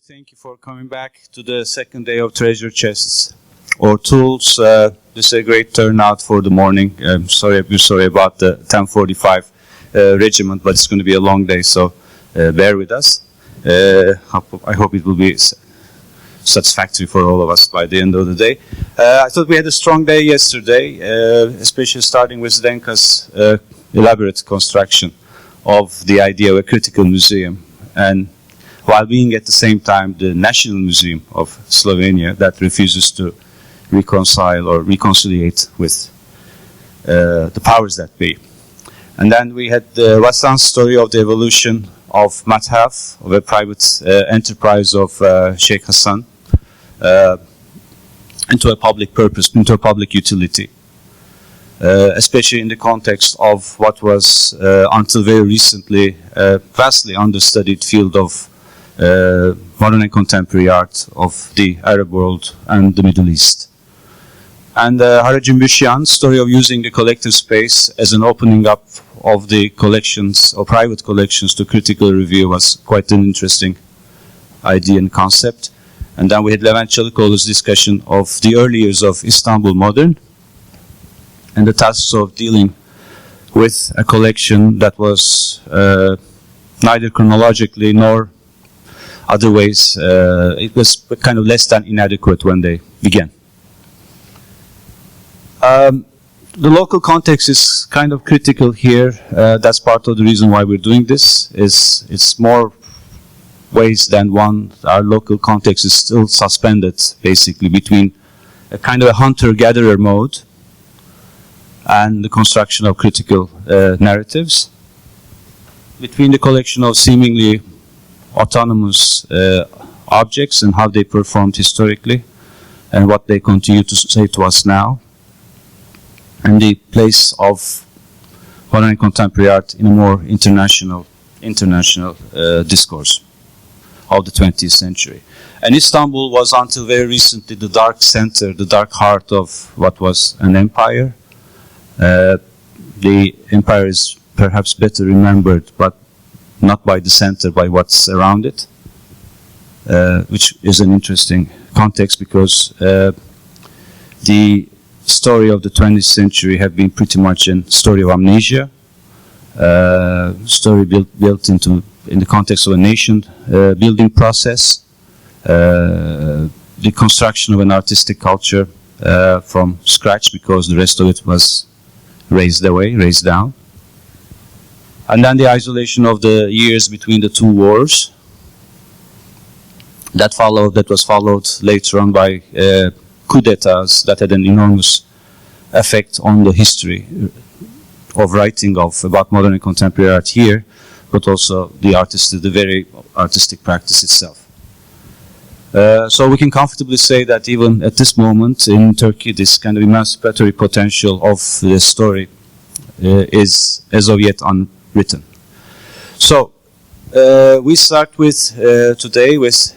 Thank you for coming back to the second day of treasure chests or tools. This is a great turnout for the morning. I'm sorry about the 10:45 regiment, but it's going to be a long day, so bear with us. I hope it will be satisfactory for all of us by the end of the day. I thought we had a strong day yesterday, especially starting with Zdenka's elaborate construction of the idea of a critical museum, and while being at the same time the National Museum of Slovenia that refuses to reconcile or reconciliate with the powers that be. And then we had Vassan's story of the evolution of Mathaf, of a private enterprise of Sheikh Hassan, into a public purpose, into a public utility. Especially in the context of what was, until very recently, a vastly understudied field of modern and contemporary art of the Arab world and the Middle East. And Haracim Büşyan's story of using the collective space as an opening up of the collections or private collections to critical review was quite an interesting idea and concept. And then we had Levent Çalıkoğlu's discussion of the early years of Istanbul modern and the tasks of dealing with a collection that was neither chronologically nor other ways, it was kind of less than inadequate when they began. The local context is kind of critical here. That's part of the reason why we're doing this. It's more ways than one. Our local context is still suspended, basically, between a kind of a hunter-gatherer mode and the construction of critical narratives, between the collection of seemingly autonomous objects and how they performed historically and what they continue to say to us now, and the place of modern and contemporary art in a more international discourse of the 20th century. And Istanbul was until very recently the dark center, the dark heart of what was an empire. The empire is perhaps better remembered, but not by the center, by what's around it, which is an interesting context because the story of the 20th century have been pretty much a story of amnesia, story built in the context of a nation building process, the construction of an artistic culture from scratch because the rest of it was raised down. And then the isolation of the years between the two wars that was followed later on by coup d'etats that had an enormous effect on the history of writing about modern and contemporary art here, but also the very artistic practice itself. So we can comfortably say that even at this moment in Turkey, this kind of emancipatory potential of the story is as of yet unwritten. So we start with today with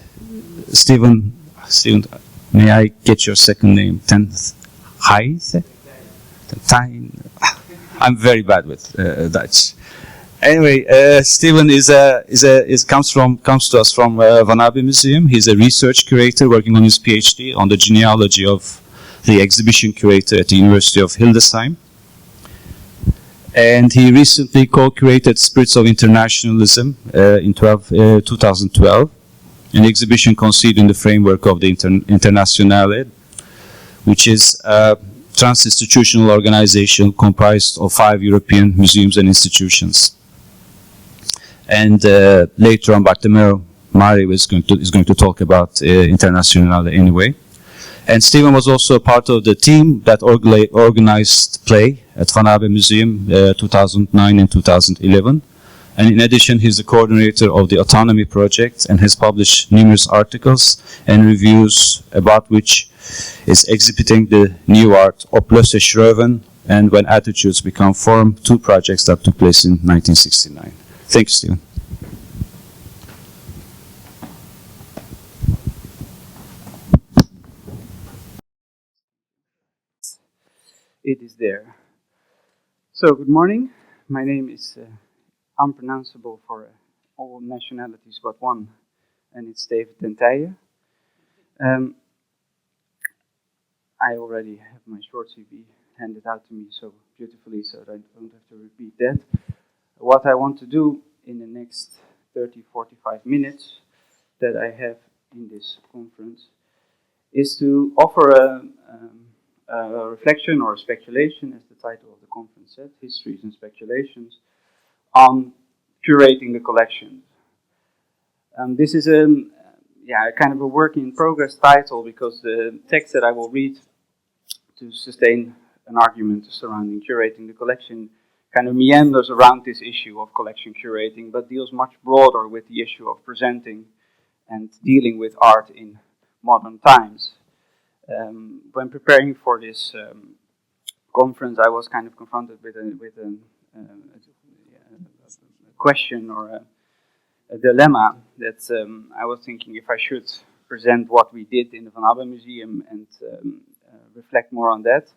Stephen. Stephen, may I get your second name? Thije? I'm very bad with Dutch. Anyway, Stephen comes to us from Van Abbe Museum. He's a research curator working on his PhD on the genealogy of the exhibition curator at the University of Hildesheim. And he recently co-curated Spirits of Internationalism in 2012, an exhibition conceived in the framework of the Internationale, which is a trans-institutional organization comprised of 5 European museums and institutions. And later on, Bartomeu Mari is going to talk about Internationale anyway. And Stephen was also a part of the team that organized play at Van Abbe Museum 2009 and 2011. And in addition, he's the coordinator of the Autonomy Project and has published numerous articles and reviews about which is exhibiting the new art Opplöse Schröven and When Attitudes Become Form, 2 projects that took place in 1969. Thank you, Stephen. It is there. So, good morning. My name is unpronounceable for all nationalities but one, and it's David and Thije. I already have my short CV handed out to me so beautifully, so I don't have to repeat that. What I want to do in the next 30-45 minutes that I have in this conference is to offer a reflection or a speculation, as the title of the conference said, Histories and Speculations, on curating the collection. This is a kind of a work in progress title, because the text that I will read to sustain an argument surrounding curating the collection kind of meanders around this issue of collection curating, but deals much broader with the issue of presenting and dealing with art in modern times. When preparing for this conference, I was kind of confronted with a question or a dilemma that I was thinking if I should present what we did in the Van Abbe Museum and reflect more on that.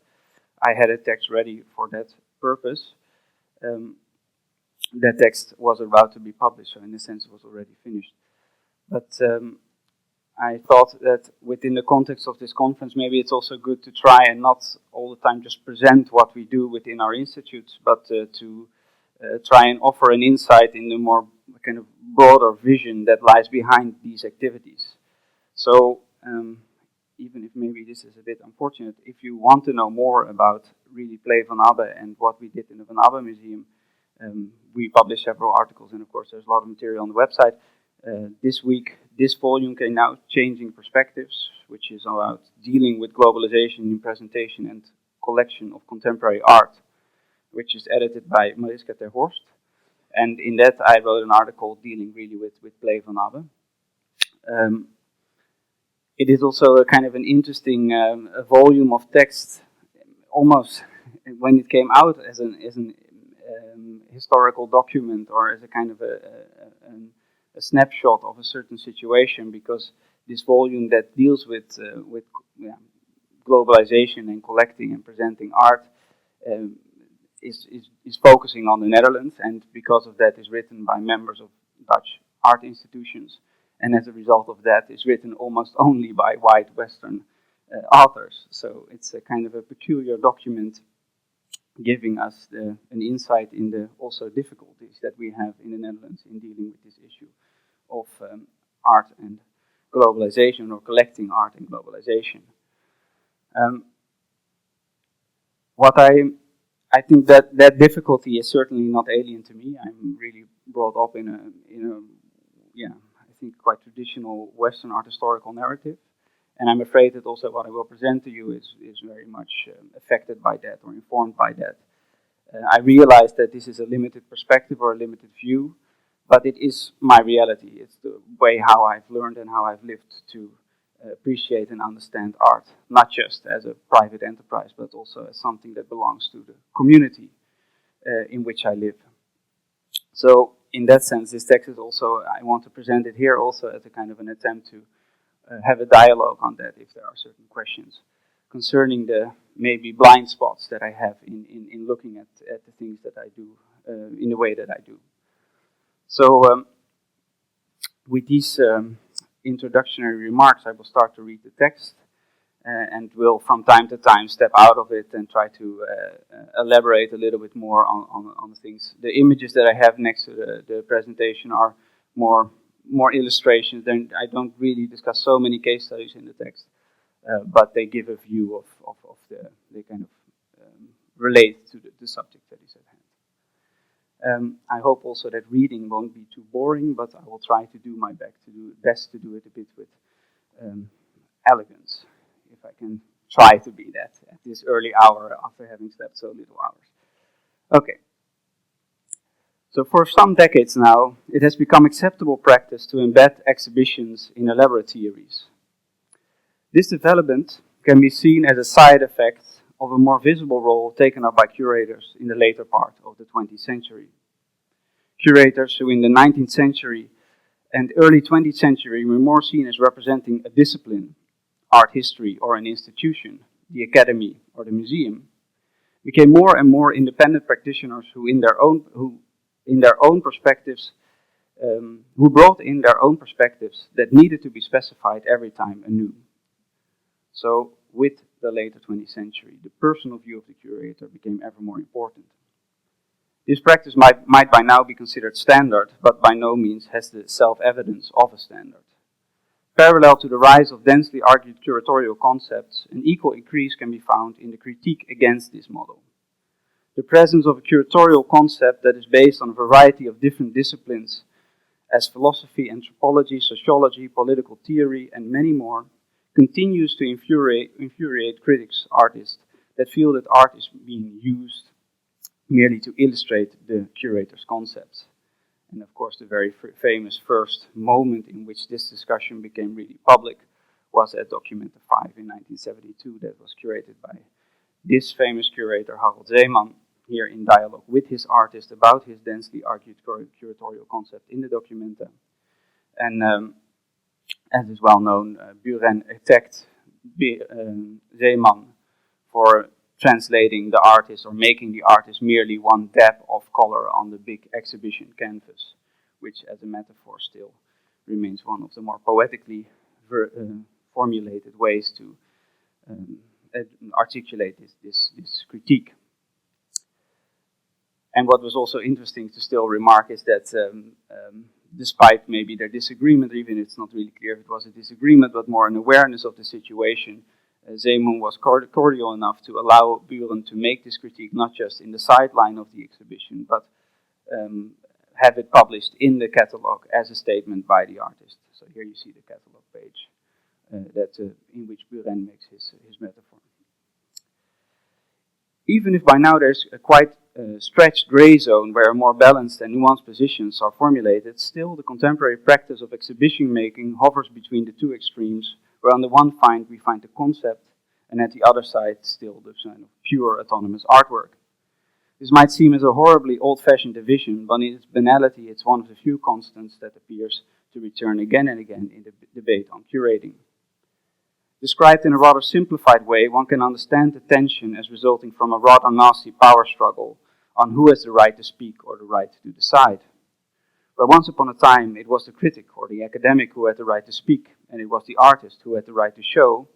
I had a text ready for that purpose. That text was about to be published, so in a sense it was already finished. But I thought that within the context of this conference, maybe it's also good to try and not all the time just present what we do within our institutes, but to try and offer an insight in the more kind of broader vision that lies behind these activities. So even if maybe this is a bit unfortunate, if you want to know more about really Play Van Abbe and what we did in the Van Abbe Museum, we published several articles, and of course there's a lot of material on the website. This week, this volume came out, Changing Perspectives, which is about dealing with globalization in presentation and collection of contemporary art, which is edited by Mariska ter Horst. And in that I wrote an article dealing really with Play Van Abbe. It is also a kind of an interesting a volume of text, almost when it came out as an historical document or as a kind of a snapshot of a certain situation, because this volume that deals with globalization and collecting and presenting art is focusing on the Netherlands, and because of that is written by members of Dutch art institutions, and as a result of that is written almost only by white Western authors. So it's a kind of a peculiar document giving us an insight in the also difficulties that we have in the Netherlands in dealing with this issue of art and globalization, or collecting art and globalization. I think that difficulty is certainly not alien to me. I'm really brought up in a I think quite traditional Western art historical narrative, and I'm afraid that also what I will present to you is very much affected by that or informed by that. I realize that this is a limited perspective or a limited view, but it is my reality. It's the way how I've learned and how I've lived to appreciate and understand art, not just as a private enterprise, but also as something that belongs to the community in which I live. So in that sense, this text is also, I want to present it here also as a kind of an attempt to have a dialogue on that if there are certain questions concerning the maybe blind spots that I have in looking at the things that I do in the way that I do. So with these introductory remarks, I will start to read the text and will from time to time step out of it and try to elaborate a little bit more on the things. The images that I have next to the presentation are more illustrations. Then I don't really discuss so many case studies in the text, but they give a view of they kind of relate to the subject that is at hand. I hope also that reading won't be too boring, but I will try to do my best to do it a bit with elegance, if I can try to be that at this early hour after having slept so little hours. Okay. So for some decades now, it has become acceptable practice to embed exhibitions in elaborate theories. This development can be seen as a side effect of a more visible role taken up by curators in the later part of the 20th century. Curators who in the 19th century and early 20th century were more seen as representing a discipline, art history, or an institution, the academy or the museum, became more and more independent practitioners who in their own perspectives who brought in their own perspectives that needed to be specified every time anew. So, with the later 20th century, the personal view of the curator became ever more important. This practice might by now be considered standard, but by no means has the self-evidence of a standard. Parallel to the rise of densely argued curatorial concepts, an equal increase can be found in the critique against this model. The presence of a curatorial concept that is based on a variety of different disciplines, as philosophy, anthropology, sociology, political theory, and many more, continues to infuriate critics, artists, that feel that art is being used merely to illustrate the curator's concepts. And of course, the very famous first moment in which this discussion became really public was at Documenta 5 in 1972, that was curated by this famous curator, Harold Zeeman, here in dialogue with his artist about his densely argued curatorial concept in the Documenta. And as is well known, Buren attacked Zeeman for translating the artist or making the artist merely one dab of color on the big exhibition canvas, which as a metaphor still remains one of the more poetically formulated ways to articulate this critique. And what was also interesting to still remark is that despite maybe their disagreement, even it's not really clear if it was a disagreement, but more an awareness of the situation, Zeeman was cordial enough to allow Buren to make this critique not just in the sideline of the exhibition, but have it published in the catalog as a statement by the artist. So here you see the catalog page in which Buren makes his metaphor. Even if by now there's a quite stretched gray zone where more balanced and nuanced positions are formulated, still the contemporary practice of exhibition making hovers between the two extremes, where on the one side we find the concept, and at the other side still the kind of pure autonomous artwork. This might seem as a horribly old-fashioned division, but in its banality it's one of the few constants that appears to return again and again in the debate on curating. Described in a rather simplified way, one can understand the tension as resulting from a rather nasty power struggle on who has the right to speak or the right to decide. Where once upon a time it was the critic or the academic who had the right to speak, and it was the artist who had the right to show,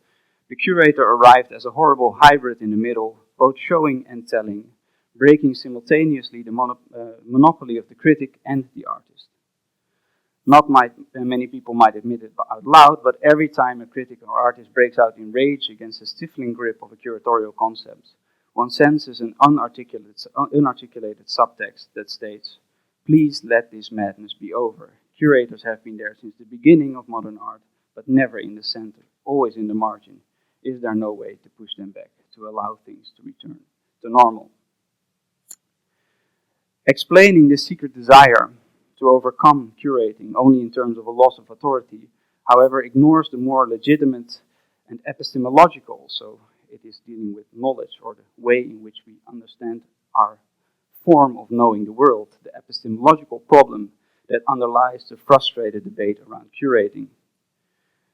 the curator arrived as a horrible hybrid in the middle, both showing and telling, breaking simultaneously the monopoly of the critic and the artist. Many people might admit it out loud, but every time a critic or artist breaks out in rage against the stifling grip of a curatorial concept, one senses an unarticulated subtext that states, "Please let this madness be over. Curators have been there since the beginning of modern art, but never in the center, always in the margin. Is there no way to push them back, to allow things to return to normal?" Explaining this secret desire to overcome curating only in terms of a loss of authority, however, ignores the more legitimate and epistemological, so it is dealing with knowledge or the way in which we understand our form of knowing the world, the epistemological problem that underlies the frustrated debate around curating.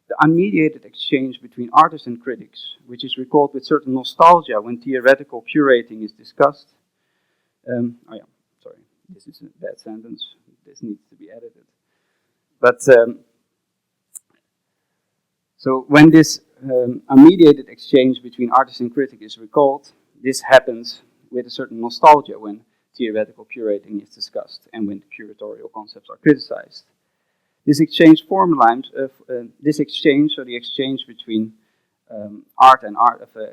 The unmediated exchange between artists and critics, which is recalled with certain nostalgia when theoretical curating is discussed. This is a bad sentence. This needs to be edited. But so when this unmediated exchange between artist and critic is recalled, this happens with a certain nostalgia when theoretical curating is discussed and when curatorial concepts are criticized. This exchange the exchange between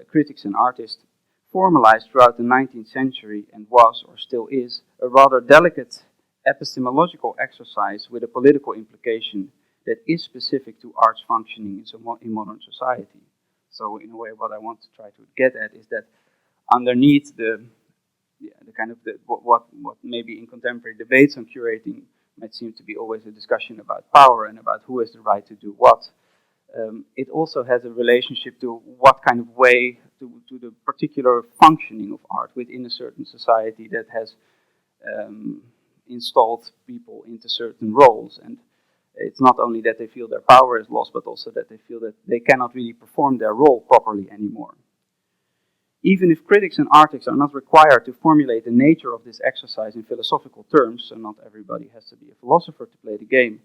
critics and artists, formalized throughout the 19th century and was, or still is, a rather delicate epistemological exercise with a political implication that is specific to art's functioning in modern society. So in a way, what I want to try to get at is that underneath what maybe in contemporary debates on curating might seem to be always a discussion about power and about who has the right to do what, it also has a relationship to what kind of way, to the particular functioning of art within a certain society that has installed people into certain roles. And it's not only that they feel their power is lost, but also that they feel that they cannot really perform their role properly anymore. Even if critics and artists are not required to formulate the nature of this exercise in philosophical terms, so not everybody has to be a philosopher to play the game,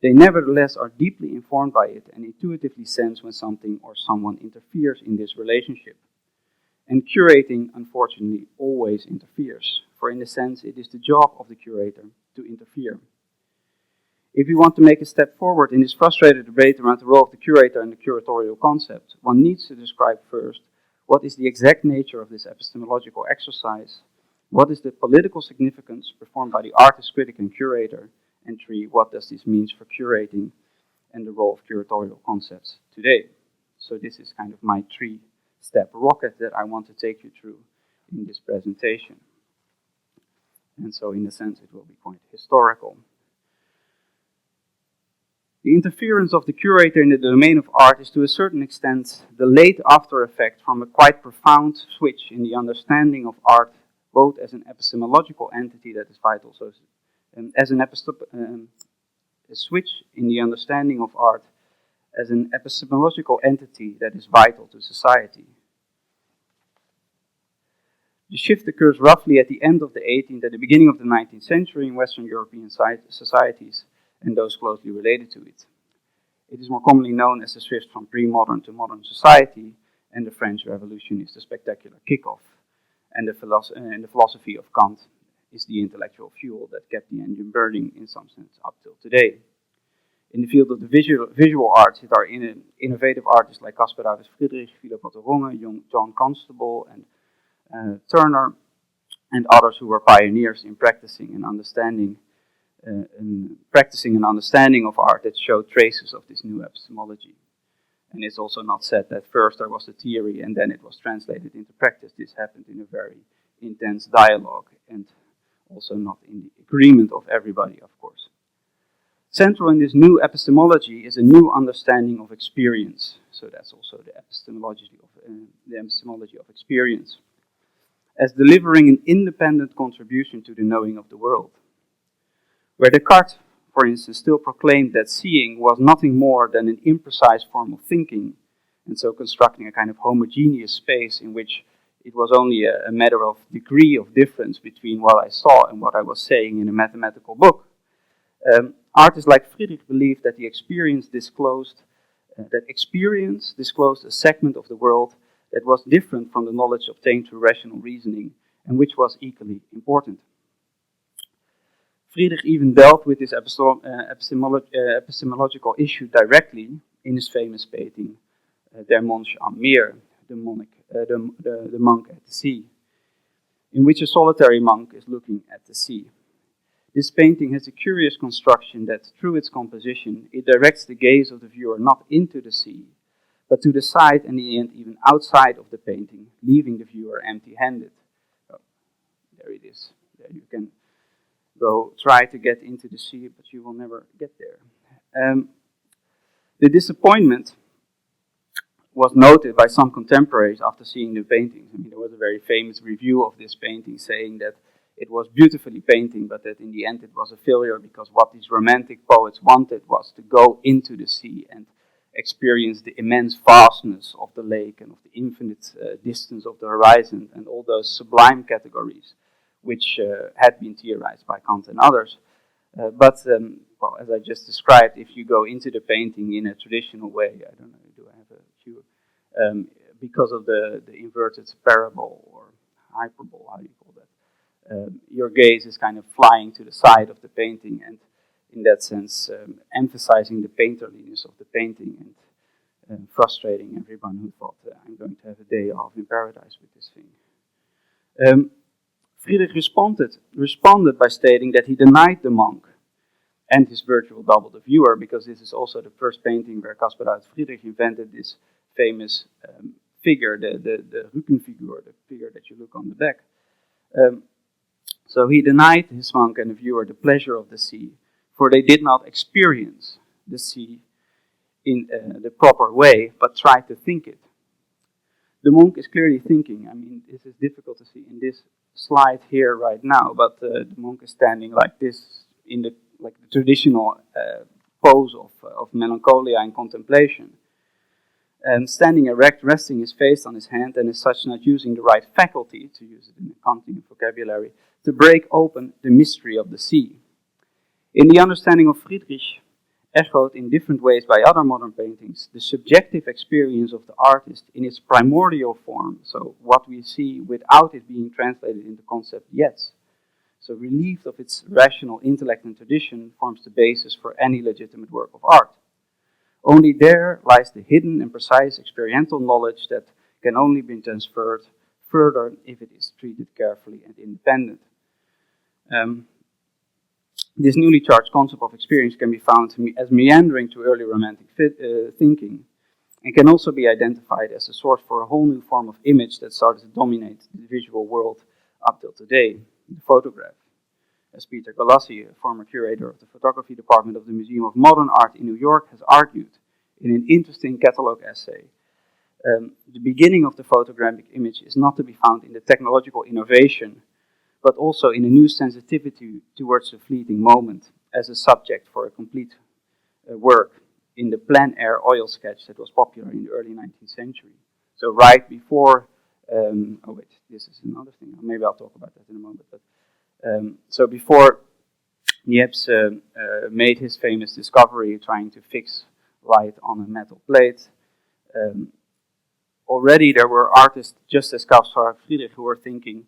they nevertheless are deeply informed by it and intuitively sense when something or someone interferes in this relationship. And curating, unfortunately, always interferes, for in a sense it is the job of the curator to interfere. If we want to make a step forward in this frustrated debate around the role of the curator and the curatorial concept, one needs to describe first what is the exact nature of this epistemological exercise, what is the political significance performed by the artist, critic, and curator, and three, what does this mean for curating and the role of curatorial concepts today. So this is kind of my three-step rocket that I want to take you through in this presentation. And so in a sense it will be quite historical. The interference of the curator in the domain of art is to a certain extent the late after effect from a quite profound switch in the understanding of art, both as an epistemological entity that is vital, so as a switch in the understanding of art as an epistemological entity that is vital to society. The shift occurs roughly at the end of the 18th and the beginning of the 19th century in Western European societies and those closely related to it. It is more commonly known as the shift from pre-modern to modern society, and the French Revolution is the spectacular kickoff, and the philosophy of Kant is the intellectual fuel that kept the engine burning in some sense up till today. In the field of the visual arts, it are innovative artists like Caspar David Friedrich, Philip Otto Runge, John Constable, and Turner, and others who were pioneers in practicing an understanding of art that showed traces of this new epistemology. And it's also not said that first there was the theory and then it was translated into practice. This happened in a very intense dialogue and also not in the agreement of everybody, of course. Central in this new epistemology is a new understanding of experience. So that's also the epistemology of experience, as delivering an independent contribution to the knowing of the world. Where Descartes, for instance, still proclaimed that seeing was nothing more than an imprecise form of thinking, and so constructing a kind of homogeneous space in which it was only a matter of degree of difference between what I saw and what I was saying in a mathematical book. Artists like Friedrich believed that experience disclosed a segment of the world that was different from the knowledge obtained through rational reasoning, and which was equally important. Friedrich even dealt with this epistemological issue directly in his famous painting, Der Mönch am Meer, the monk at the sea, in which a solitary monk is looking at the sea. This painting has a curious construction that, through its composition, it directs the gaze of the viewer not into the sea, but to the side and in the end even outside of the painting, leaving the viewer empty-handed. So, there it is. There you can go try to get into the sea, but you will never get there. The disappointment was noted by some contemporaries after seeing the paintings. I mean, there was a very famous review of this painting saying that it was beautifully painted, but that in the end it was a failure because what these romantic poets wanted was to go into the sea and experience the immense vastness of the lake and of the infinite distance of the horizon and all those sublime categories which had been theorized by Kant and others. But as I just described, if you go into the painting in a traditional way, I don't know, do I have a cue? Because of the inverted parabole or hyperbole, how do you call that? Your gaze is kind of flying to the side of the painting, and in that sense, emphasizing the painterliness of the painting and frustrating everyone who thought, I'm going to have a day off in paradise with this thing. Friedrich responded by stating that he denied the monk and his virtual double, the viewer, because this is also the first painting where Caspar David Friedrich invented this famous figure, the Rückenfigur, the figure that you look on the back. So he denied his monk and the viewer the pleasure of the sea, for they did not experience the sea in the proper way, but tried to think it. The monk is clearly thinking. I mean, this is difficult to see in this slide here right now, but the monk is standing like this in the traditional pose of melancholia and contemplation. standing erect, resting his face on his hand, and as such not using the right faculty, to use it in a Kantian vocabulary, to break open the mystery of the sea. In the understanding of Friedrich, echoed in different ways by other modern paintings, the subjective experience of the artist in its primordial form, so what we see without it being translated into concept yet. So relieved of its rational intellect and tradition forms the basis for any legitimate work of art. Only there lies the hidden and precise experiential knowledge that can only be transferred further if it is treated carefully and independent. This newly charged concept of experience can be found as meandering to early romantic thinking, and can also be identified as a source for a whole new form of image that started to dominate the visual world up till today, the photograph. As Peter Galassi, a former curator of the photography department of the Museum of Modern Art in New York, has argued in an interesting catalogue essay, the beginning of the photographic image is not to be found in the technological innovation, but also in a new sensitivity towards the fleeting moment as a subject for a complete work in the plein air oil sketch that was popular in the early 19th century. So right before, this is another thing, maybe I'll talk about that in a moment, but so before Niepce made his famous discovery trying to fix light on a metal plate, already there were artists just as Caspar Friedrich who were thinking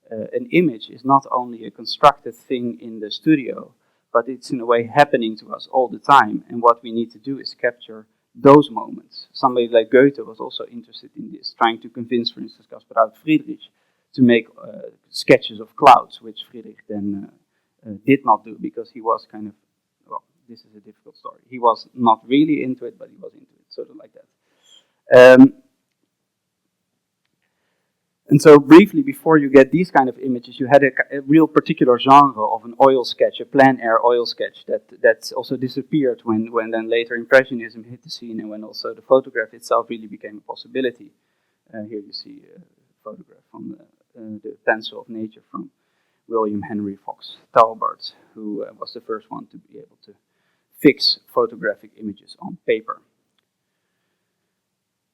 an image is not only a constructed thing in the studio, but it's in a way happening to us all the time, and what we need to do is capture those moments. Somebody like Goethe was also interested in this, trying to convince, for instance, Caspar Friedrich to make sketches of clouds, which Friedrich then did not do, because he was kind of, well, this is a difficult story. He was not really into it, but he was into it, sort of like that. And so briefly, before you get these kind of images, you had a real particular genre of an oil sketch, a plein air oil sketch that also disappeared when then later Impressionism hit the scene, and when also the photograph itself really became a possibility. Here you see a photograph from the Pencil of Nature from William Henry Fox Talbot, who was the first one to be able to fix photographic images on paper.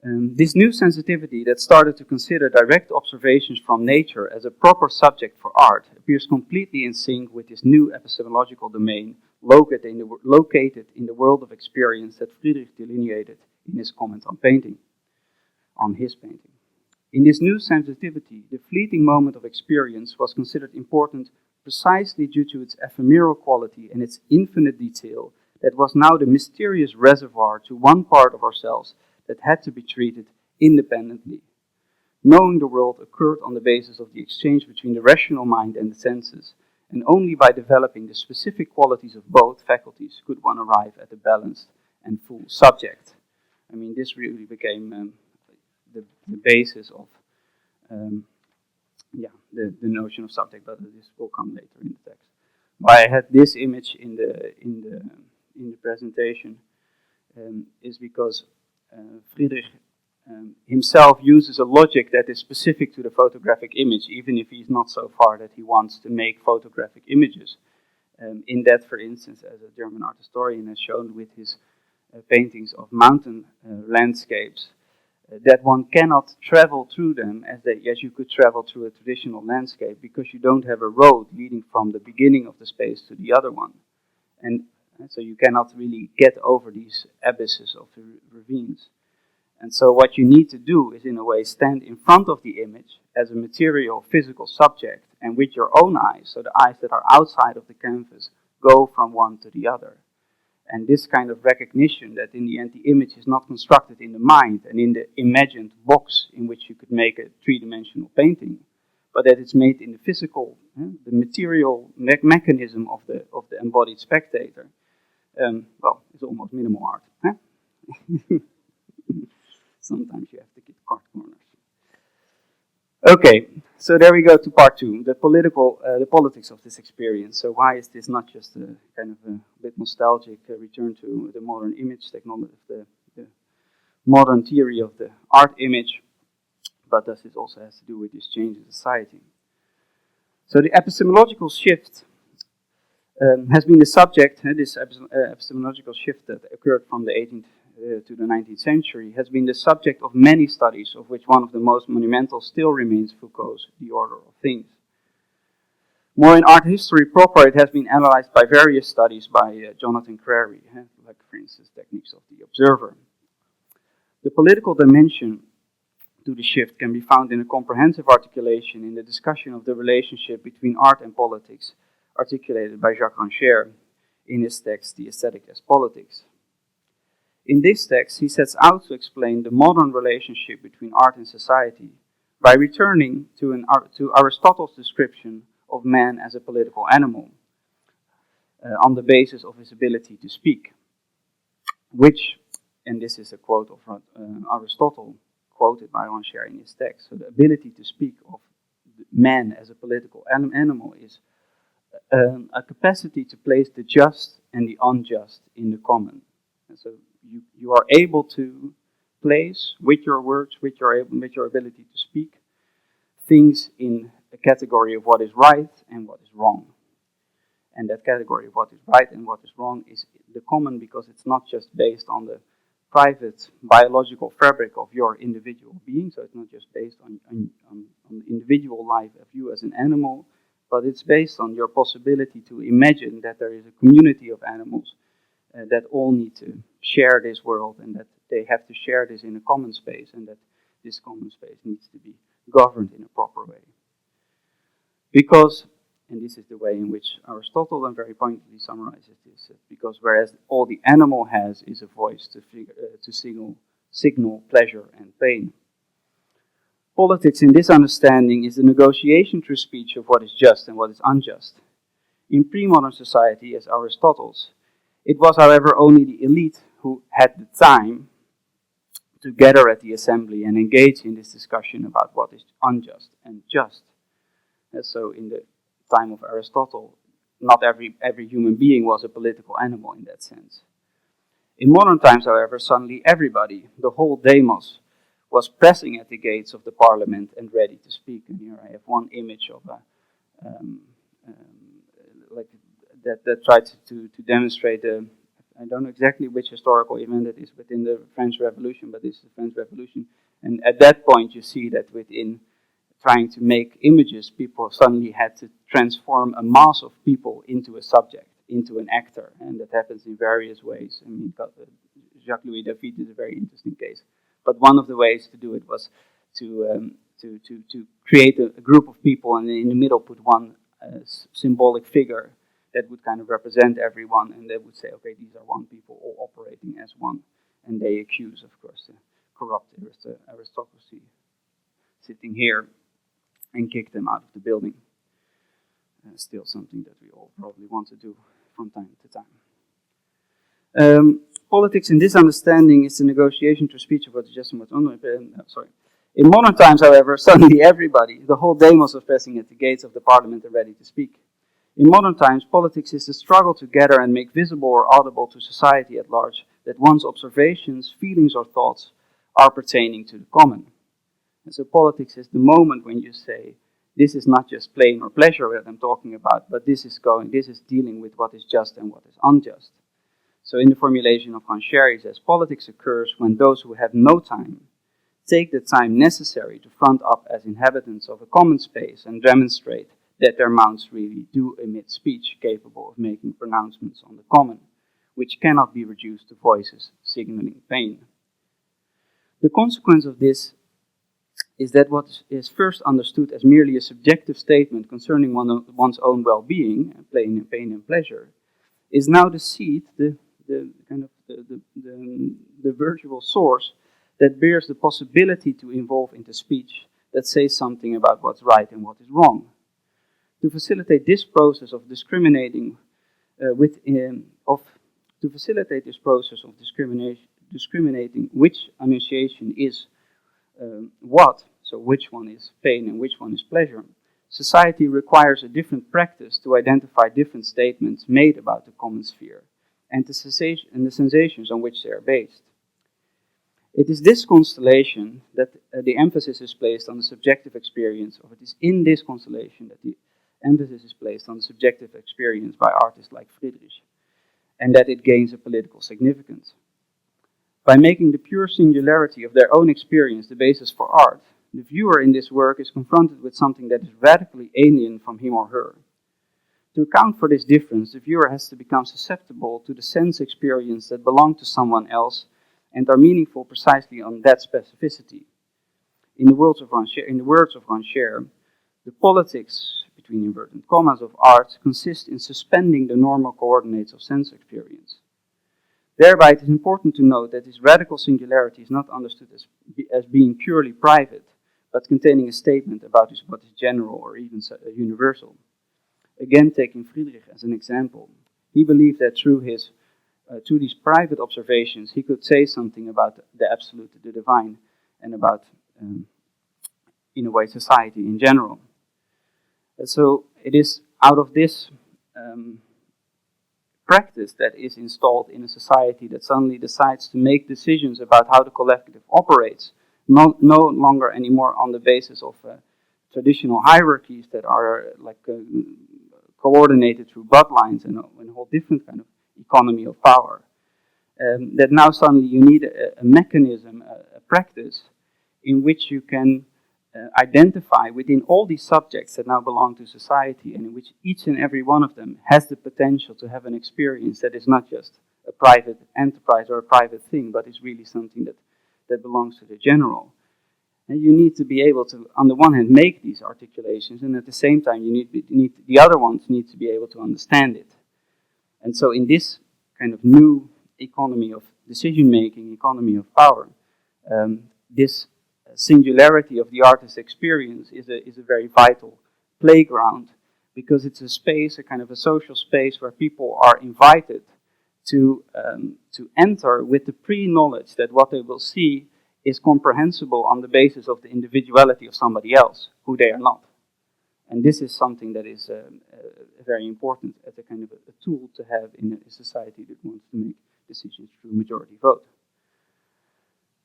This new sensitivity that started to consider direct observations from nature as a proper subject for art appears completely in sync with this new epistemological domain located in the world of experience that Friedrich delineated in his comment on his painting. In this new sensitivity, the fleeting moment of experience was considered important precisely due to its ephemeral quality and its infinite detail that was now the mysterious reservoir to one part of ourselves that had to be treated independently. Knowing the world occurred on the basis of the exchange between the rational mind and the senses, and only by developing the specific qualities of both faculties could one arrive at a balanced and full subject. I mean, this really became the basis of the notion of subject, but this will come later in the text. Why I had this image in the presentation is because Friedrich himself uses a logic that is specific to the photographic image, even if he's not so far that he wants to make photographic images. In that, for instance, as a German art historian has shown with his paintings of mountain landscapes, that one cannot travel through them as you could travel through a traditional landscape, because you don't have a road leading from the beginning of the space to the other one. And so you cannot really get over these abysses of the ravines. And so what you need to do is, in a way, stand in front of the image as a material, physical subject, and with your own eyes, so the eyes that are outside of the canvas, go from one to the other. And this kind of recognition that in the end the image is not constructed in the mind and in the imagined box in which you could make a three-dimensional painting, but that it's made in the physical, the material mechanism of the embodied spectator. It's almost minimal art. Sometimes you have to get cut corners. Okay, so there we go to part two, the politics of this experience. So why is this not just a kind of a bit nostalgic return to the modern image technology, the modern theory of the art image, but does this also has to do with this change in society? So the epistemological shift has been the subject, this epistemological shift that occurred from the to the 19th century, has been the subject of many studies, of which one of the most monumental still remains Foucault's The Order of Things. More in art history proper, it has been analyzed by various studies by Jonathan Crary, like, for instance, Techniques of the Observer. The political dimension to the shift can be found in a comprehensive articulation in the discussion of the relationship between art and politics, articulated by Jacques Rancière in his text, The Aesthetic as Politics. In this text, he sets out to explain the modern relationship between art and society by returning to Aristotle's description of man as a political animal on the basis of his ability to speak, which, and this is a quote of Aristotle, quoted by Rancière in his text, so the ability to speak of man as a political animal is a capacity to place the just and the unjust in the common. And so you are able to place, with your words, with your ability to speak, things in a category of what is right and what is wrong. And that category of what is right and what is wrong is the common, because it's not just based on the private biological fabric of your individual being, so it's not just based on the individual life of you as an animal, but it's based on your possibility to imagine that there is a community of animals that all need to share this world, and that they have to share this in a common space, and that this common space needs to be governed in a proper way. Because, and this is the way in which Aristotle then very pointedly summarizes this, because whereas all the animal has is a voice to signal pleasure and pain. Politics in this understanding is the negotiation through speech of what is just and what is unjust. In pre-modern society, as Aristotle's, it was, however, only the elite who had the time to gather at the assembly and engage in this discussion about what is unjust and just. And so in the time of Aristotle, not every human being was a political animal in that sense. In modern times, however, suddenly everybody, the whole demos, was pressing at the gates of the parliament and ready to speak. And here I have one image of that tried to demonstrate I don't know exactly which historical event it is within the French Revolution, but this is the French Revolution. And at that point, you see that within trying to make images, people suddenly had to transform a mass of people into a subject, into an actor, and that happens in various ways. I mean, Jacques-Louis David is a very interesting case. But one of the ways to do it was to create a group of people, and in the middle put one symbolic figure that would kind of represent everyone, and they would say, okay, these are one people all operating as one. And they accuse, of course, the corrupt aristocracy sitting here and kick them out of the building. Still something that we all probably want to do from time to time. Politics in this understanding is the negotiation through speech of what is just and what's sorry. In modern times, however, suddenly everybody, the whole demos was pressing at the gates of the parliament and ready to speak. In modern times, politics is the struggle to gather and make visible or audible to society at large that one's observations, feelings, or thoughts are pertaining to the common. And so politics is the moment when you say, this is not just pain or pleasure that I'm talking about, but this is dealing with what is just and what is unjust. So in the formulation of Rancière, he says, politics occurs when those who have no time take the time necessary to front up as inhabitants of a common space and demonstrate that their mouths really do emit speech capable of making pronouncements on the common, which cannot be reduced to voices signaling pain. The consequence of this is that what is first understood as merely a subjective statement concerning one's own well-being, pain and pleasure, is now the seed, the virtual source that bears the possibility to evolve into speech that says something about what's right and what is wrong. To facilitate this process of discriminating discriminating which enunciation is what, so which one is pain and which one is pleasure, society requires a different practice to identify different statements made about the common sphere and the sensations on which they are based. It is this constellation that the emphasis is placed on the subjective experience, or it is in this constellation that the emphasis is placed on the subjective experience by artists like Friedrich, and that it gains a political significance. By making the pure singularity of their own experience the basis for art, the viewer in this work is confronted with something that is radically alien from him or her. To account for this difference, the viewer has to become susceptible to the sense experience that belong to someone else and are meaningful precisely on that specificity. In the words of Rancher, the politics, between inverted commas, of art consist in suspending the normal coordinates of sense experience. Thereby, it is important to note that this radical singularity is not understood as being purely private, but containing a statement about what is general or even universal. Again, taking Friedrich as an example, he believed that through these private observations, he could say something about the absolute, the divine, and about, in a way, society in general. And so it is out of this practice that is installed in a society that suddenly decides to make decisions about how the collective operates, no longer anymore on the basis of traditional hierarchies that are coordinated through bloodlines and a whole different kind of economy of power. That now suddenly you need a mechanism, a practice, in which you can identify within all these subjects that now belong to society, and in which each and every one of them has the potential to have an experience that is not just a private enterprise or a private thing, but is really something that belongs to the general. And you need to be able to, on the one hand, make these articulations, and at the same time, the other ones need to be able to understand it. And so in this kind of new economy of decision-making, economy of power, this singularity of the artist's experience is a very vital playground, because it's a space, a kind of a social space where people are invited to enter with the pre-knowledge that what they will see is comprehensible on the basis of the individuality of somebody else, who they are not. And this is something that is very important as a kind of a tool to have in a society that wants to make decisions through majority vote.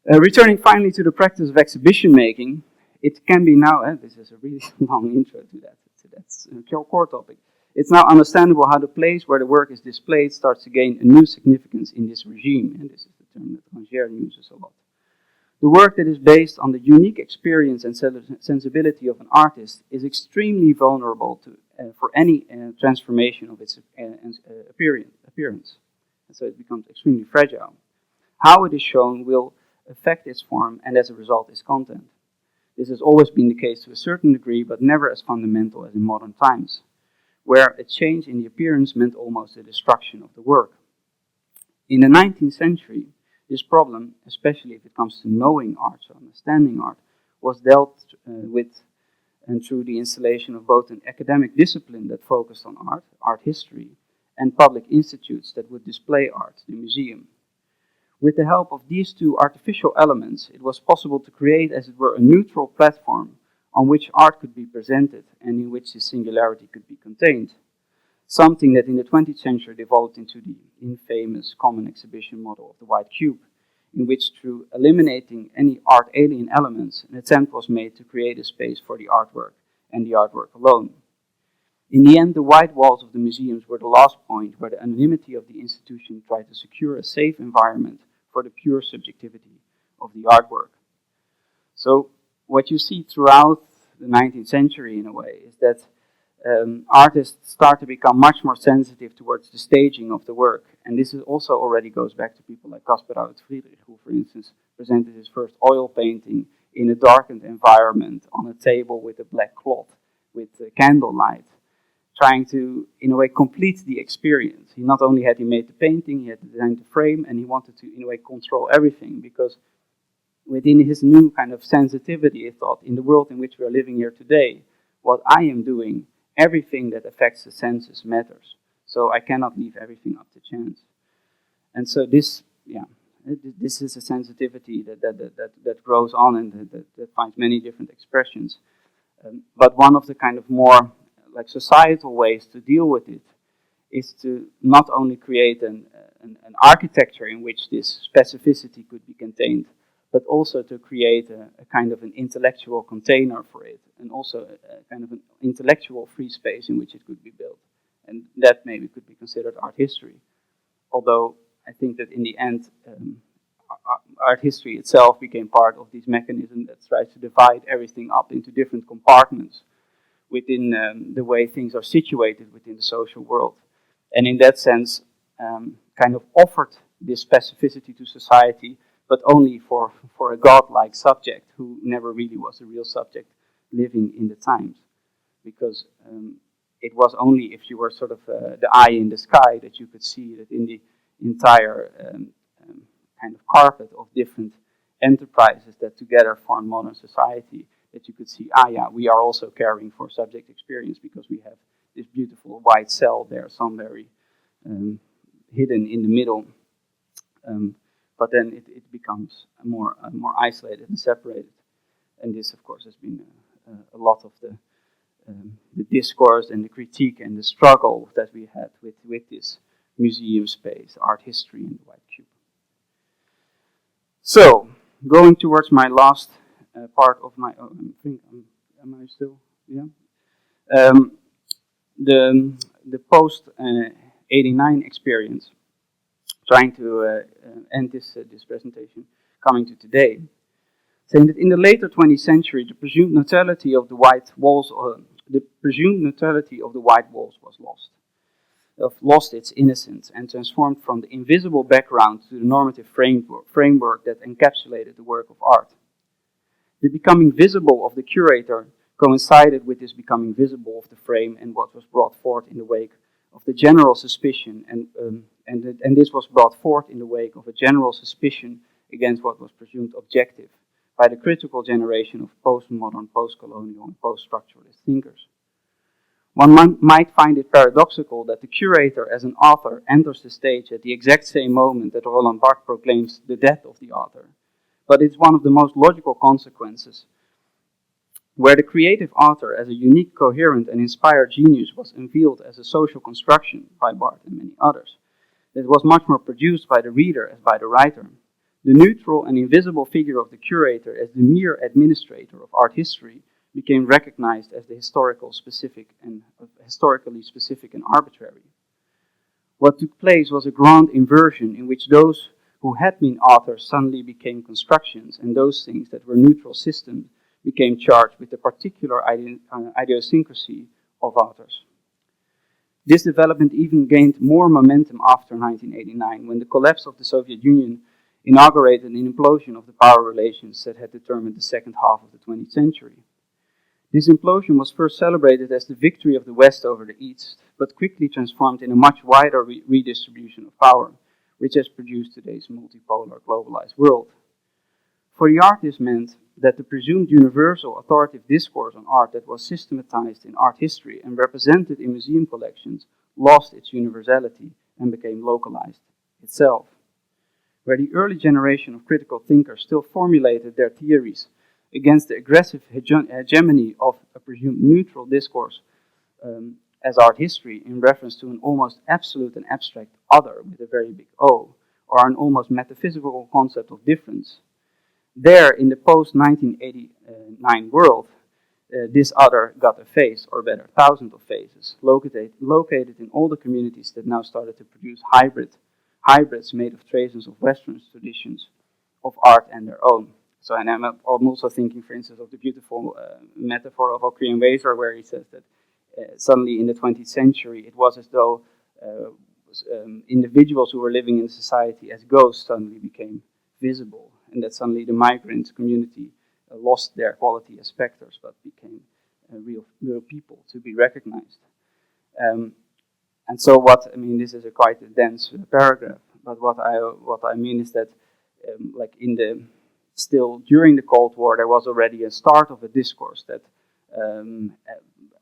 Returning finally to the practice of exhibition making, it can be now, this is a really long intro to that, so that's a core topic. It's now understandable how the place where the work is displayed starts to gain a new significance in this regime, and this is the term that Rancher uses a lot. The work that is based on the unique experience and sensibility of an artist is extremely vulnerable for any transformation of its appearance. And so it becomes extremely fragile. How it is shown will affect its form and, as a result, its content. This has always been the case to a certain degree, but never as fundamental as in modern times, where a change in the appearance meant almost the destruction of the work. In the 19th century, this problem, especially if it comes to knowing art, so understanding art, was dealt with and through the installation of both an academic discipline that focused on art history, and public institutes that would display art, the museum. With the help of these two artificial elements, it was possible to create, as it were, a neutral platform on which art could be presented and in which this singularity could be contained. Something that in the 20th century developed into the infamous common exhibition model of the white cube, in which, through eliminating any art alien elements, an attempt was made to create a space for the artwork and the artwork alone. In the end, the white walls of the museums were the last point where the anonymity of the institution tried to secure a safe environment for the pure subjectivity of the artwork. So, what you see throughout the 19th century, in a way, is that artists start to become much more sensitive towards the staging of the work. And this is also already goes back to people like Caspar David Friedrich, who, for instance, presented his first oil painting in a darkened environment on a table with a black cloth, with candlelight, trying to, in a way, complete the experience. He not only had made the painting, he had designed the frame, and he wanted to, in a way, control everything, because within his new kind of sensitivity, he thought, in the world in which we are living here today, what I am doing, everything that affects the senses matters. So I cannot leave everything up to chance. And so this is a sensitivity that grows on and that finds many different expressions. But one of the kind of more like societal ways to deal with it is to not only create an architecture in which this specificity could be contained, but also to create a kind of an intellectual container for it, and also a kind of an intellectual free space in which it could be built. And that maybe could be considered art history. Although I think that in the end, art history itself became part of this mechanism that tries to divide everything up into different compartments within the way things are situated within the social world. And in that sense, kind of offered this specificity to society, but only for a godlike subject who never really was a real subject living in the times. Because it was only if you were sort of the eye in the sky that you could see that in the entire kind of carpet of different enterprises that together form modern society, that you could see, yeah, we are also caring for subject experience because we have this beautiful white cell there, some very hidden in the middle. But then it becomes more isolated and separated. And this, of course, has been a lot of the discourse and the critique and the struggle that we had with this museum space, art history in the White Cube. So, going towards my last part of my, I think, am I still, yeah? The post-89 experience, trying to end this presentation, coming to today, saying that in the later 20th century, the presumed neutrality of the white walls, lost its innocence and transformed from the invisible background to the normative framework that encapsulated the work of art. The becoming visible of the curator coincided with this becoming visible of the frame and what was brought forth in the wake of the general suspicion, and this was brought forth in the wake of a general suspicion against what was presumed objective by the critical generation of postmodern, postcolonial, and post-structuralist thinkers. One might find it paradoxical that the curator as an author enters the stage at the exact same moment that Roland Barthes proclaims the death of the author, but it's one of the most logical consequences, where the creative author as a unique, coherent, and inspired genius was unveiled as a social construction by Barthes and many others, that was much more produced by the reader as by the writer. The neutral and invisible figure of the curator as the mere administrator of art history became recognized as the historically specific and arbitrary. What took place was a grand inversion in which those who had been authors suddenly became constructions, and those things that were neutral systems became charged with the particular idiosyncrasy of authors. This development even gained more momentum after 1989, when the collapse of the Soviet Union inaugurated an implosion of the power relations that had determined the second half of the 20th century. This implosion was first celebrated as the victory of the West over the East, but quickly transformed in a much wider redistribution of power, which has produced today's multipolar, globalized world. For the artist meant that the presumed universal authoritative discourse on art that was systematized in art history and represented in museum collections lost its universality and became localized itself. Where the early generation of critical thinkers still formulated their theories against the aggressive hegemony of a presumed neutral discourse as art history in reference to an almost absolute and abstract other with a very big O, or an almost metaphysical concept of difference. There, in the post-1989 world, this other got a face, or better, thousands of faces, located in all the communities that now started to produce hybrids made of traces of Western traditions of art and their own. So, and I'm also thinking, for instance, of the beautiful metaphor of Aubrey Weiser, where he says that suddenly in the 20th century, it was as though individuals who were living in society as ghosts suddenly became visible, and that suddenly the migrant community lost their quality as specters, but became real people to be recognized. And so this is a quite a dense paragraph, but what I mean is that still during the Cold War, there was already a start of a discourse that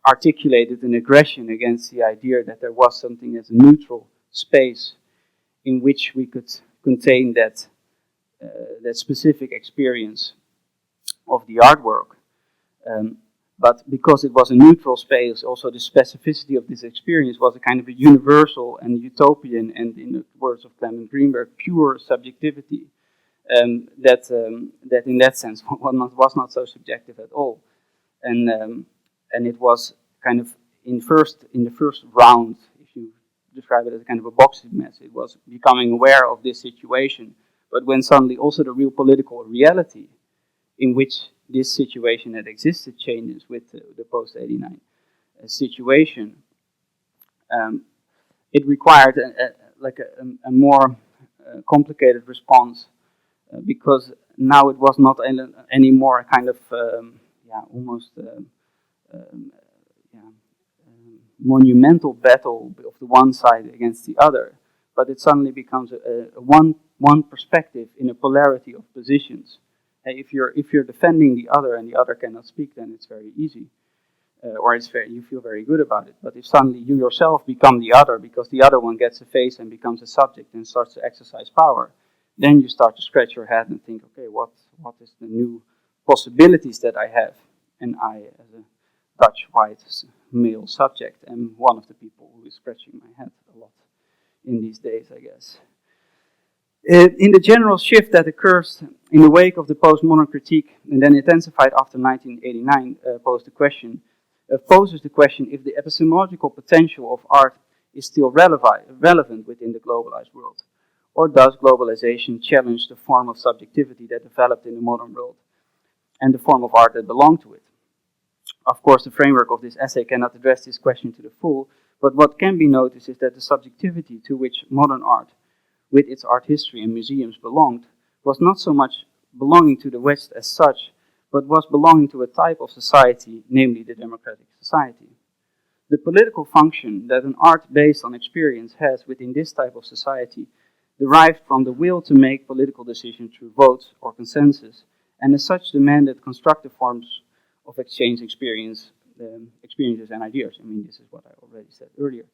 articulated an aggression against the idea that there was something as a neutral space in which we could contain that specific experience of the artwork. But because it was a neutral space, also the specificity of this experience was a kind of a universal and utopian, and in the words of Clement Greenberg, pure subjectivity. That in that sense was not so subjective at all, and it was kind of in the first round, if you describe it as a kind of a boxing match, it was becoming aware of this situation, But when suddenly also the real political reality in which this situation had existed changes with the post-89 situation, it required a more complicated response because now it was not anymore a kind of almost monumental battle of the one side against the other, but it suddenly becomes a one perspective in a polarity of positions. If you're defending the other and the other cannot speak, then it's very easy, or you feel very good about it. But if suddenly you yourself become the other because the other one gets a face and becomes a subject and starts to exercise power, then you start to scratch your head and think, okay, what is the new possibilities that I have? And I, as a Dutch white male subject, am one of the people who is scratching my head a lot in these days, I guess. In the general shift that occurs in the wake of the postmodern critique and then intensified after 1989 poses the question if the epistemological potential of art is still relevant within the globalized world, or does globalization challenge the form of subjectivity that developed in the modern world and the form of art that belonged to it? Of course, the framework of this essay cannot address this question to the full, but what can be noticed is that the subjectivity to which modern art, with its art history and museums, belonged, was not so much belonging to the West as such, but was belonging to a type of society, namely the democratic society. The political function that an art based on experience has within this type of society derived from the will to make political decisions through votes or consensus, and as such demanded constructive forms of exchange experiences and ideas. I mean, this is what I already said earlier.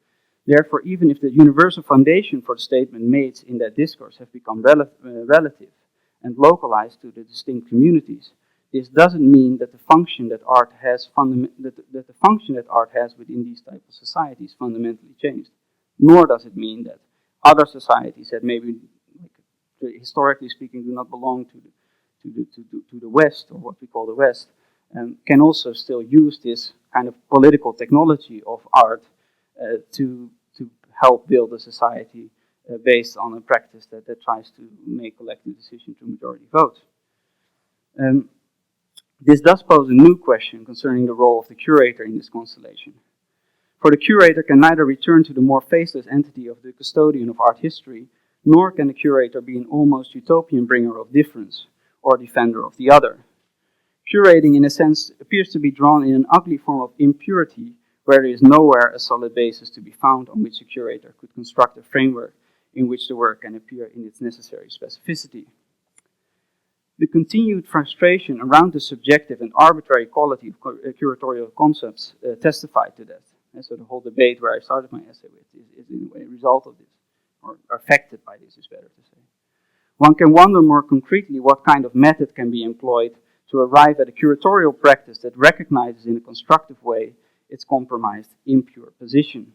Therefore, even if the universal foundation for the statement made in that discourse have become relative and localized to the distinct communities, this doesn't mean that the function that art has within these types of societies fundamentally changed. Nor does it mean that other societies that maybe, historically speaking, do not belong to the West, or what we call the West, can also still use this kind of political technology of art to help build a society based on a practice that tries to make collective decisions through majority votes. This does pose a new question concerning the role of the curator in this constellation. For the curator can neither return to the more faceless entity of the custodian of art history, nor can the curator be an almost utopian bringer of difference or defender of the other. Curating, in a sense, appears to be drawn in an ugly form of impurity, where there is nowhere a solid basis to be found on which a curator could construct a framework in which the work can appear in its necessary specificity. The continued frustration around the subjective and arbitrary quality of curatorial concepts testify to that. And so the whole debate where I started my essay with is in a way a result of this, or affected by this is better to say. One can wonder more concretely what kind of method can be employed to arrive at a curatorial practice that recognizes in a constructive way its compromised, impure position.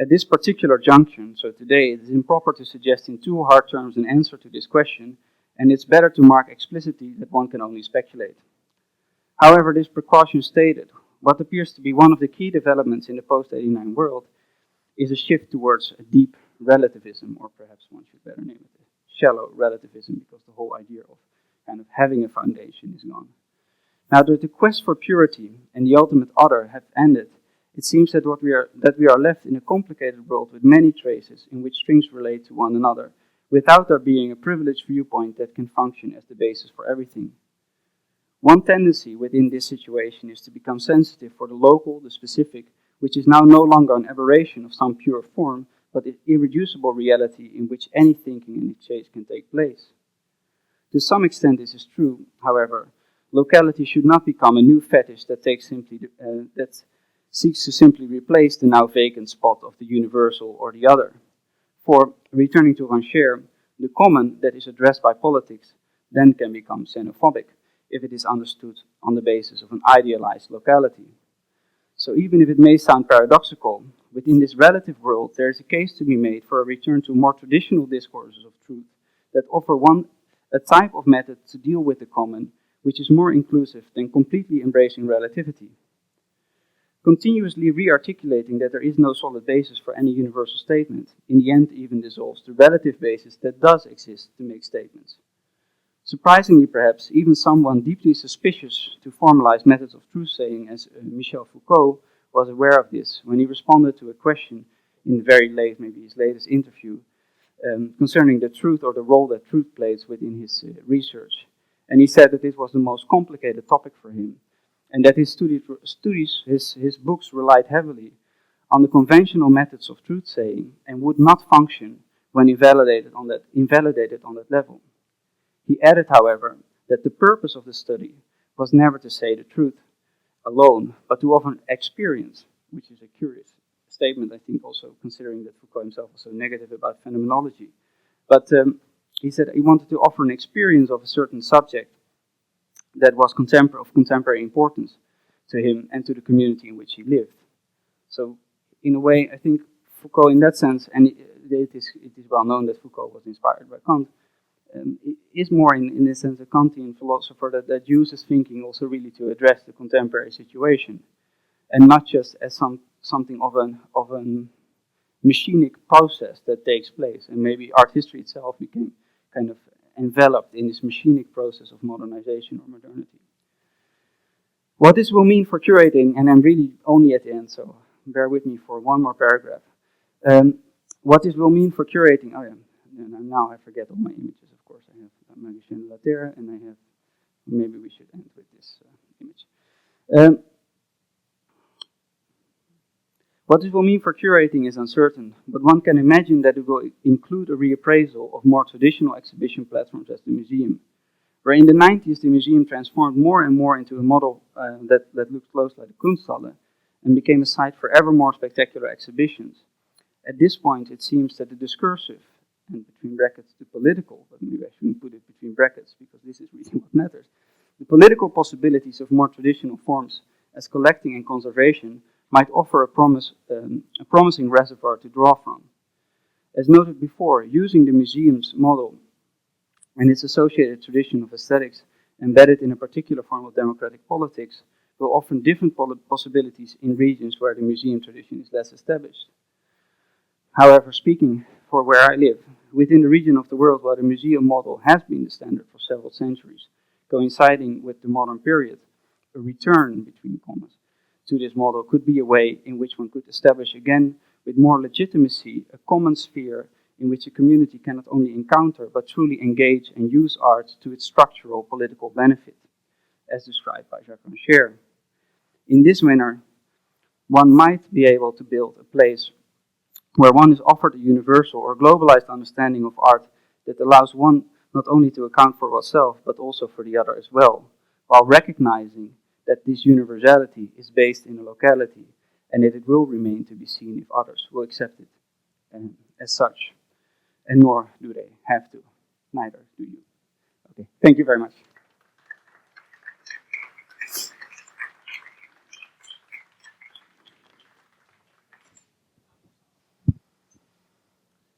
At this particular junction, so today, it is improper to suggest in too hard terms an answer to this question, and it's better to mark explicitly that one can only speculate. However, this precaution stated, what appears to be one of the key developments in the post-89 world is a shift towards a deep relativism, or perhaps one should better name it a shallow relativism, because the whole idea of kind of having a foundation is gone. Now that the quest for purity and the ultimate other have ended, it seems that we are left in a complicated world with many traces in which strings relate to one another, without there being a privileged viewpoint that can function as the basis for everything. One tendency within this situation is to become sensitive for the local, the specific, which is now no longer an aberration of some pure form, but an irreducible reality in which any thinking and exchange can take place. To some extent this is true, however. Locality should not become a new fetish that seeks to simply replace the now vacant spot of the universal or the other. For, returning to Rancher, the common that is addressed by politics then can become xenophobic if it is understood on the basis of an idealized locality. So even if it may sound paradoxical, within this relative world there is a case to be made for a return to more traditional discourses of truth that offer a type of method to deal with the common which is more inclusive than completely embracing relativity. Continuously re-articulating that there is no solid basis for any universal statement, in the end even dissolves the relative basis that does exist to make statements. Surprisingly, perhaps, even someone deeply suspicious to formalize methods of truth-saying as Michel Foucault was aware of this when he responded to a question in the very late, maybe his latest interview, concerning the truth or the role that truth plays within his research. And he said that this was the most complicated topic for him, and that his his books relied heavily on the conventional methods of truth-saying and would not function when invalidated on that level. He added, however, that the purpose of the study was never to say the truth alone, but to offer an experience, which is a curious statement, I think, also considering that Foucault himself was so negative about phenomenology. But he said he wanted to offer an experience of a certain subject that was of contemporary importance to him and to the community in which he lived. So, in a way, I think Foucault, in that sense, and it is well known that Foucault was inspired by Kant, is more, in this sense, a Kantian philosopher that uses thinking also really to address the contemporary situation, and not just as something of an machinic process that takes place. And maybe art history itself became kind of enveloped in this machinic process of modernization or modernity. What this will mean for curating, and I'm really only at the end, so bear with me for one more paragraph. What this will mean for curating, now I forget all my images, of course. I have Magicien Laterre, and I have, maybe we should end with this image. What this will mean for curating is uncertain, but one can imagine that it will include a reappraisal of more traditional exhibition platforms as the museum, where in the 90s the museum transformed more and more into a model that looked close like the Kunsthalle and became a site for ever more spectacular exhibitions. At this point, it seems that the discursive, and between brackets the political, but maybe I shouldn't put it between brackets because this is really what matters, the political possibilities of more traditional forms as collecting and conservation might offer a promising reservoir to draw from. As noted before, using the museum's model and its associated tradition of aesthetics embedded in a particular form of democratic politics will offer different possibilities in regions where the museum tradition is less established. However, speaking for where I live, within the region of the world where the museum model has been the standard for several centuries, coinciding with the modern period, a return, between commas, to this model could be a way in which one could establish again with more legitimacy a common sphere in which a community can not only encounter but truly engage and use art to its structural political benefit, as described by Jacques Rancière. In this manner, one might be able to build a place where one is offered a universal or globalized understanding of art that allows one not only to account for oneself but also for the other as well, while recognizing that this universality is based in a locality and that it will remain to be seen if others will accept it as such. And nor do they have to, neither do you. Okay, thank you very much.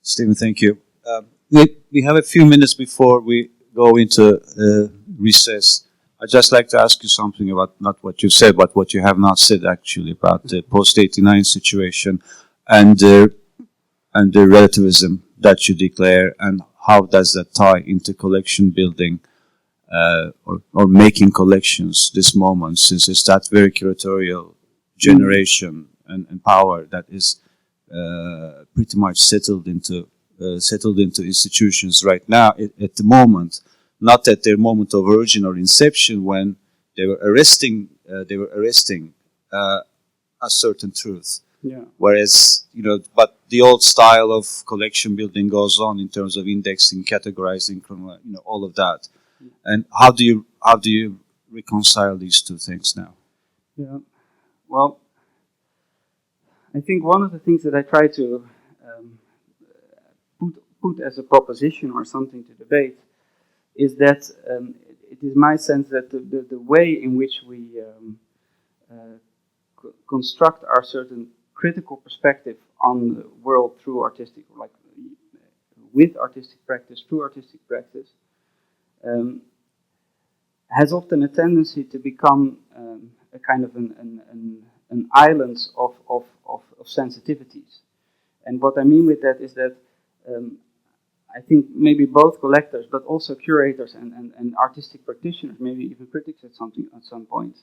Stephen, thank you. We have a few minutes before we go into recess. I'd just like to ask you something about not what you said, but what you have not said actually about the post-89 situation and the relativism that you declare, and how does that tie into collection building or making collections this moment, since it's that very curatorial generation and power that is pretty much settled into institutions right now at the moment, not at their moment of origin or inception when they were arresting a certain truth. Yeah. Whereas, but the old style of collection building goes on in terms of indexing, categorizing, all of that. And how do you reconcile these two things now? Yeah. Well, I think one of the things that I try to put as a proposition or something to debate is that it is my sense that the way in which we construct our certain critical perspective on the world through artistic, with artistic practice, through artistic practice, has often a tendency to become a kind of an island of sensitivities. And what I mean with that is that I think maybe both collectors, but also curators and artistic practitioners, maybe even critics at some point,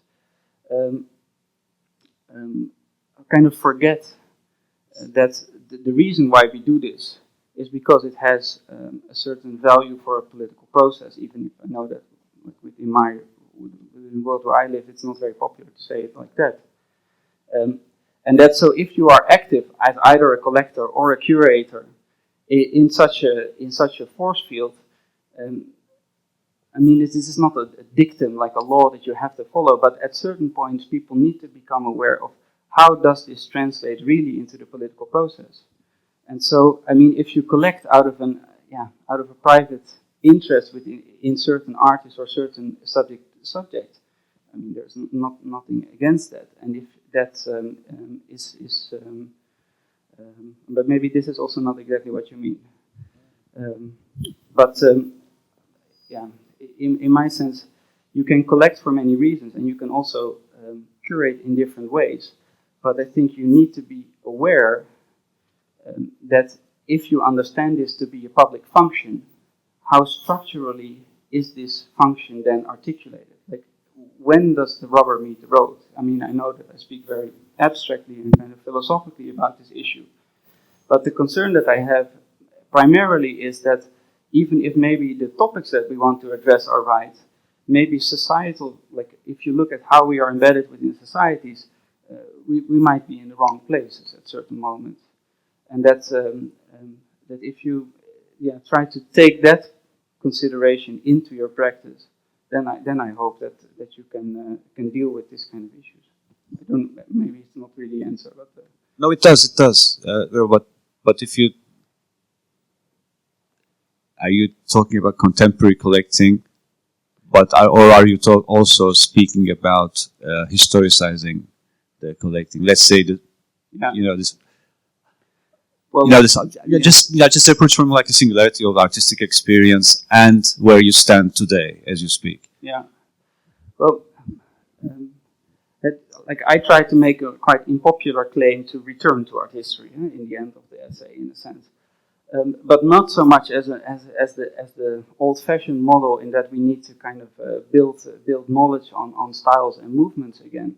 kind of forget that the reason why we do this is because it has a certain value for a political process, even if I know that within the world where I live, it's not very popular to say it like that. And that's so if you are active as either a collector or a curator in such a force field, I mean, this is not a dictum like a law that you have to follow, but at certain points people need to become aware of how does this translate really into the political process. And so, I mean, if you collect out of a private interest in certain artists or certain subject, I mean, there's nothing against that. And if that but maybe this is also not exactly what you mean. Yeah, in my sense, you can collect for many reasons, and you can also curate in different ways. But I think you need to be aware that if you understand this to be a public function, how structurally is this function then articulated? Like, when does the rubber meet the road? I mean, I know that I speak very abstractly and kind of philosophically about this issue, but the concern that I have primarily is that even if maybe the topics that we want to address are right, maybe societal, like if you look at how we are embedded within societies, we might be in the wrong places at certain moments. And that's, that if you try to take that consideration into your practice, then I hope that you can deal with this kind of issues. Maybe it's not really the answer, but no, it does. But if you are you talking about contemporary collecting, or are you also speaking about historicizing the collecting? Let's say that this. Well, just approach from like a singularity of artistic experience and where you stand today as you speak. Yeah. Well, like I try to make a quite unpopular claim to return to art history in the end of the essay, in a sense, but not so much as the old-fashioned model in that we need to kind of build knowledge on styles and movements again,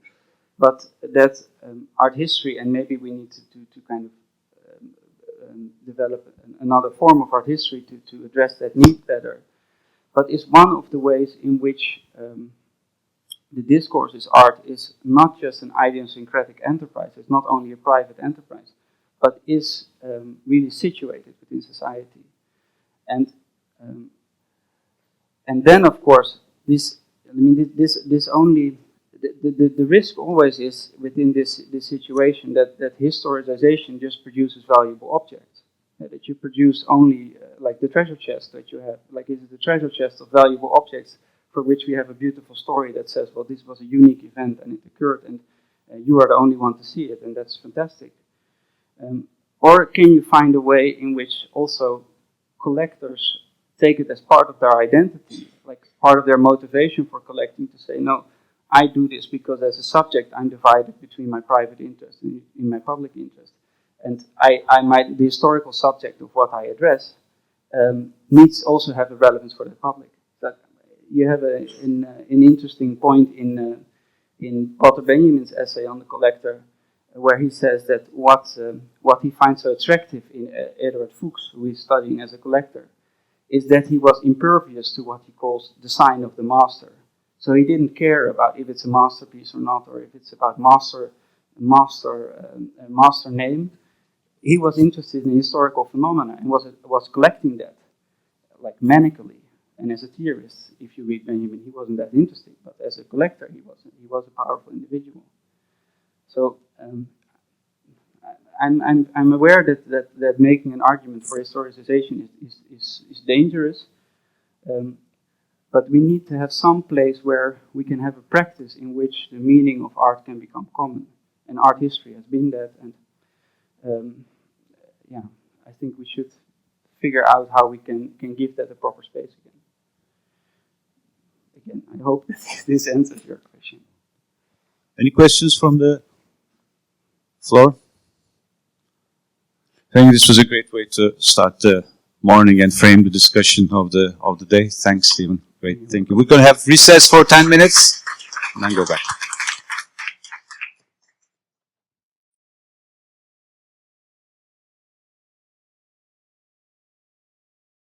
but that art history, and maybe we need to kind of develop another form of art history to address that need better, but is one of the ways in which the discourse's art is not just an idiosyncratic enterprise, it's not only a private enterprise, but is really situated within society. And then, of course, the risk always is within this situation that historicization just produces valuable objects. That you produce only, like the treasure chest that you have, like is it the treasure chest of valuable objects for which we have a beautiful story that says, well, this was a unique event and it occurred and you are the only one to see it, and that's fantastic. Or can you find a way in which also collectors take it as part of their identity, like part of their motivation for collecting, to say, no, I do this because as a subject I'm divided between my private interest and in my public interest. And the historical subject of what I address needs also have a relevance for the public. That you have an interesting point in Walter Benjamin's essay on the collector, where he says that what he finds so attractive in Eduard Fuchs, who he's studying as a collector, is that he was impervious to what he calls the sign of the master. So he didn't care about if it's a masterpiece or not, or if it's about master name. He was interested in historical phenomena and was collecting that, like manically. And as a theorist, if you read Benjamin, he wasn't that interested. But as a collector, he was a powerful individual. So I'm aware that making an argument for historicization is dangerous. But we need to have some place where we can have a practice in which the meaning of art can become common. And art history has been that. And I think we should figure out how we can give that a proper space again. I hope that this answers your question. Any questions from the floor. I think this was a great way to start the morning and frame the discussion of the day. Thanks, Stephen. Great, thank you. We're going to have recess for 10 minutes and then go back.